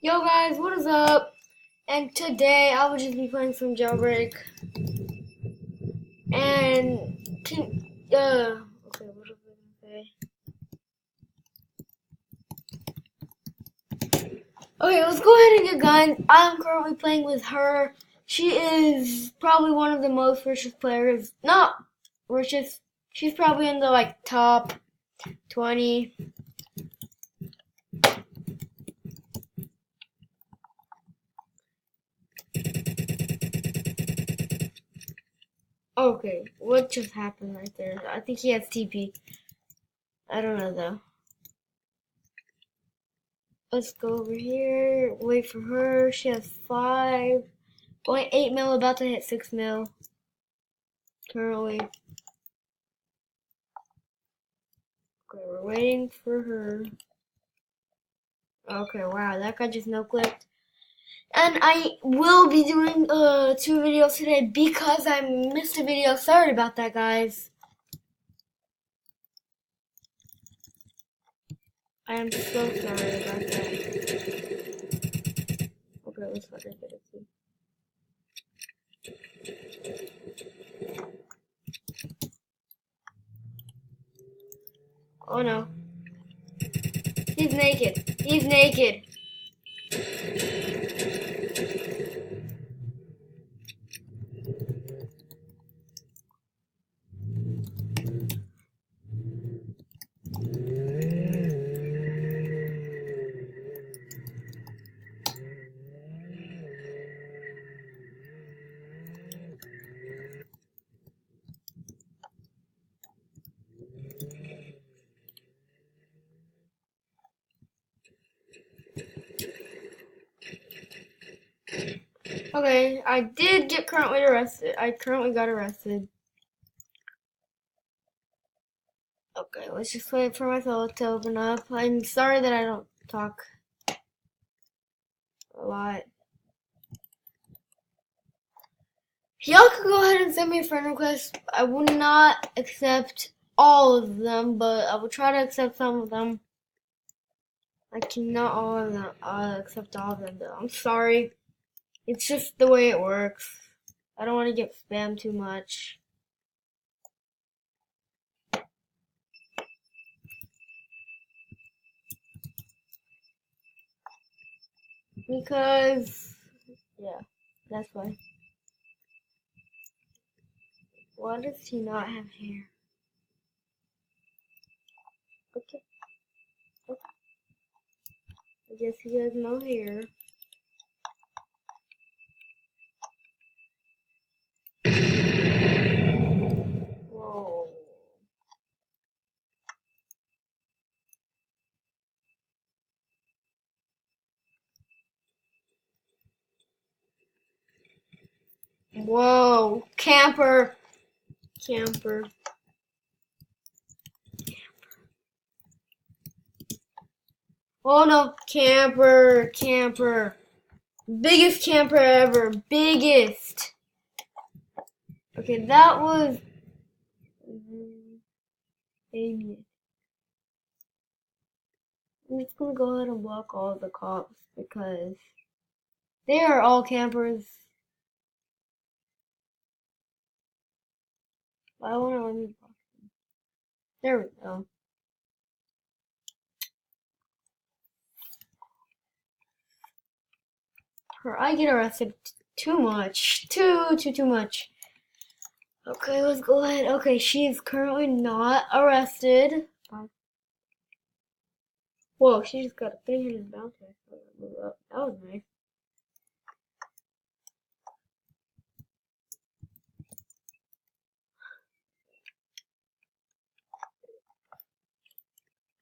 Yo guys, what is up? And today I will just be playing some jailbreak. And okay, what was I gonna say? Okay, let's go ahead and get guns. I'm currently playing with her. She is probably one of the most richest players. Not richest. She's probably in the top 20. Okay, what just happened right there? I think he has TP. I don't know though. Let's go over here, wait for her. She has 5.8 mil, about to hit 6 mil currently. Okay, we're waiting for her. Okay, wow, that guy just no clipped. And I will be doing 2 videos today because I missed a video. Sorry about that, guys. I am so sorry about that. Okay, let's let her get it. Oh no. He's naked. He's naked. Okay, I did get currently arrested. I currently got arrested. Okay, let's just wait for my thought to open up. I'm sorry that I don't talk a lot. Y'all can go ahead and send me a friend request. I will not accept all of them, but I will try to accept some of them. I cannot all of them accept all of them though. I'm sorry. It's just the way it works. I don't want to get spammed too much. Because, yeah, that's why. Why does he not have hair? Okay, okay. I guess he has no hair. Whoa. Whoa. Camper. Camper. Oh no. Camper. Camper. Biggest camper ever. Biggest. Okay, that was Amy. I'm just gonna go ahead and block all the cops because they are all campers. I wanna let me block them. There we go. I get arrested too much. Too much. Okay, let's go ahead. Okay, she is currently not arrested. Whoa, she just got a 300 bounty. That was nice.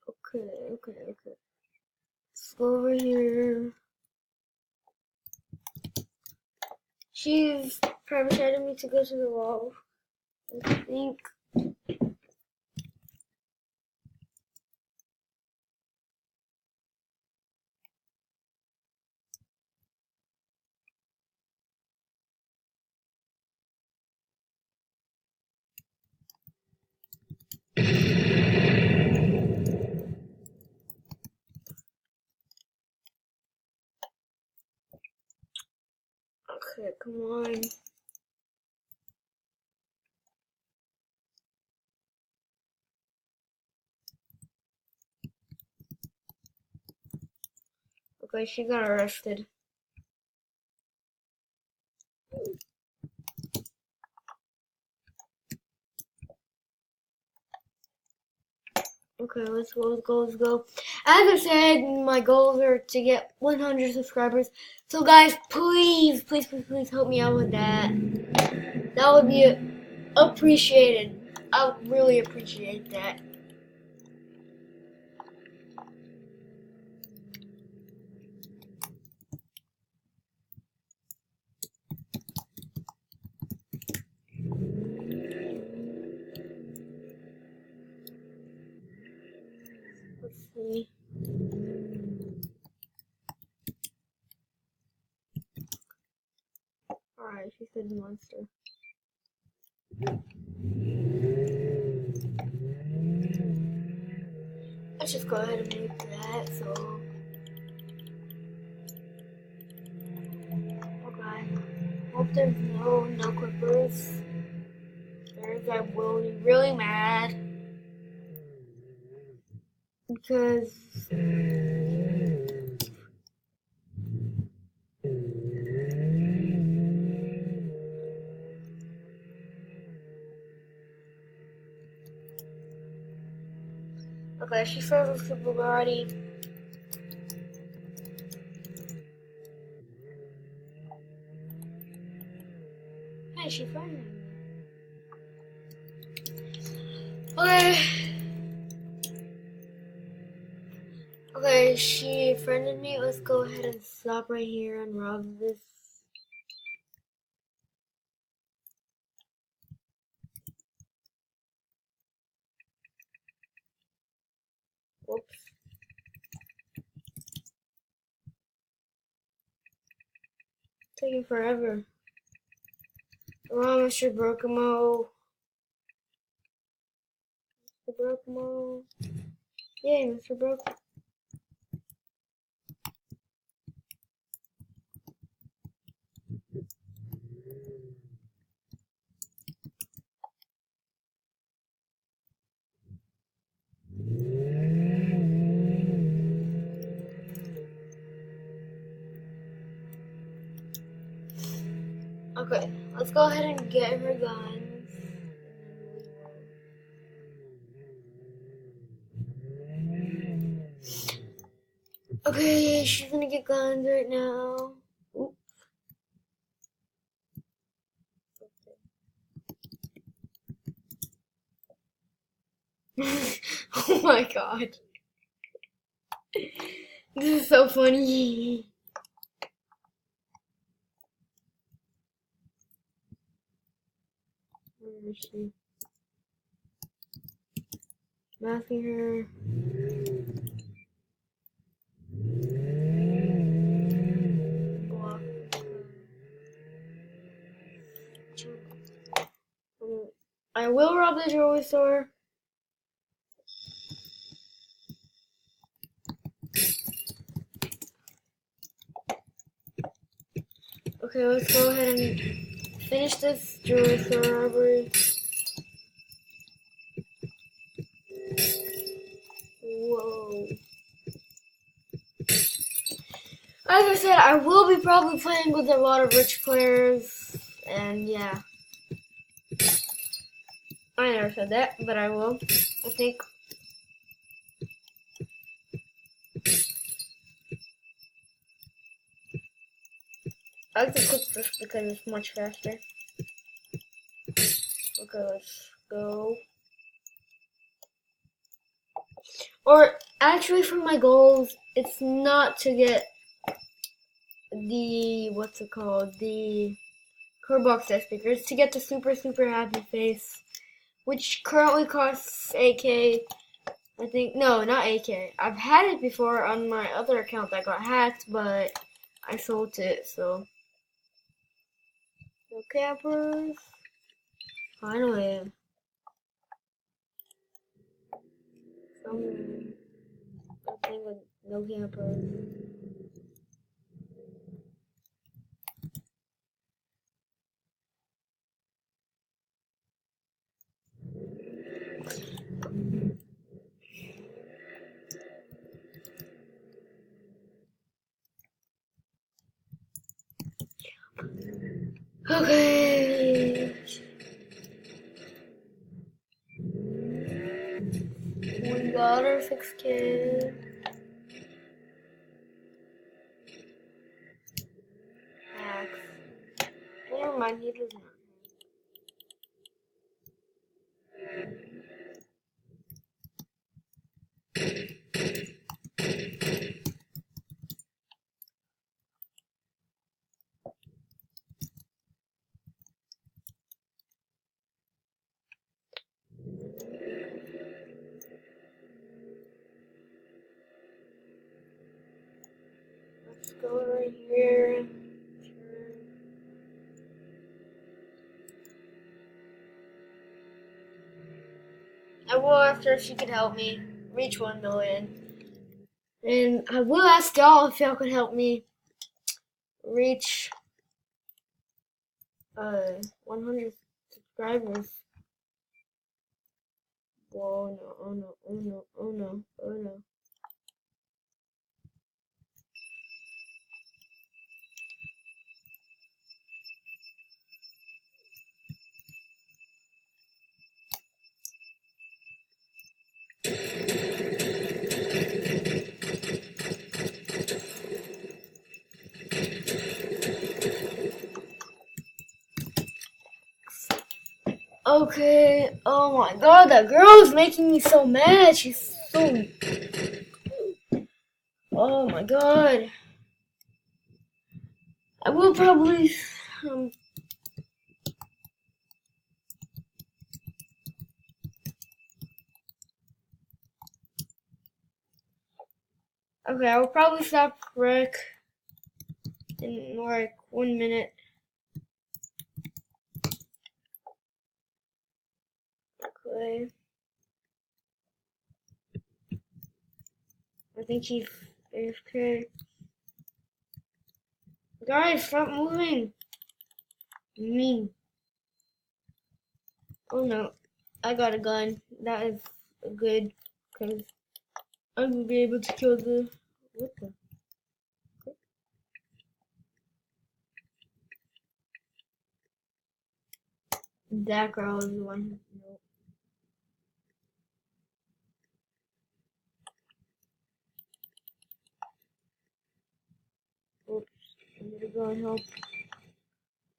Okay. Let's go over here. She's permitted me to go to the wall. I think. Okay, come on. Okay, she got arrested. Okay, let's go. As I said, my goals are to get 100 subscribers. So guys, please help me out with that. That would be appreciated. I would really appreciate that. Let's see. Alright, she said monster. Let's just go ahead and make that, so. Okay. Hope there's no clippers. If there's, I will be really mad. Because. Okay, she says it's a Bugatti. Hey, she friended me. Okay. Okay, she friended me. Let's go ahead and stop right here and rob this. Whoops. Taking forever. Come on, Mr. Brokemo. Mr. Brokemo. Yay, Mr. Brokemo. Okay, let's go ahead and get her guns. Okay, she's gonna get guns right now. Oops. Oh my god. This is so funny. Where is she? Masking her. I will rob the jewelry store. Okay, let's go ahead and finish this jewelry store robbery. Whoa. As I said, I will be probably playing with a lot of rich players, and yeah. I never said that, but I will, I think. I like to click this because it's much faster. Okay, let's go. Or, actually for my goals, it's not to get the, what's it called, the Roblox speaker. It's to get the super happy face, which currently costs 8K. I think, no, not 8K. I've had it before on my other account that got hacked, but I sold it, so. No campers. Finally. Something with no campers. Okay. We got our 6K. Hacks. Never mind, he does not. Let's go right here. I will ask her if she could help me reach 1 million. And I will ask y'all if y'all could help me reach 100 subscribers. Whoa, no, oh no, oh no, oh no, oh no. Okay, oh my god, that girl is making me so mad. She's so... Oh my god. I will probably... Okay, I will probably stop rec in like 1 minute. Okay. I think he's AFK. Guys, stop moving. Me. Oh no, I got a gun. That is good, because I'm gonna be able to kill the... What the? That girl is the one. Nope. Oops. I'm gonna go and help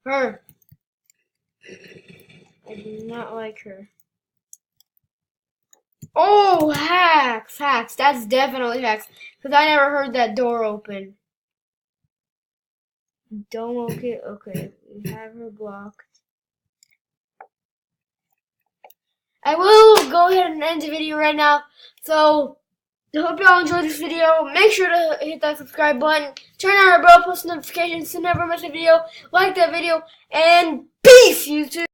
her. I do not like her. Oh, hacks, hacks. That's definitely hacks. Because I never heard that door open. Don't okay. Okay, we have her blocked. I will go ahead and end the video right now. So, I hope y'all enjoyed this video. Make sure to hit that subscribe button. Turn on our bell post notifications to never miss a video. Like that video. And peace, YouTube.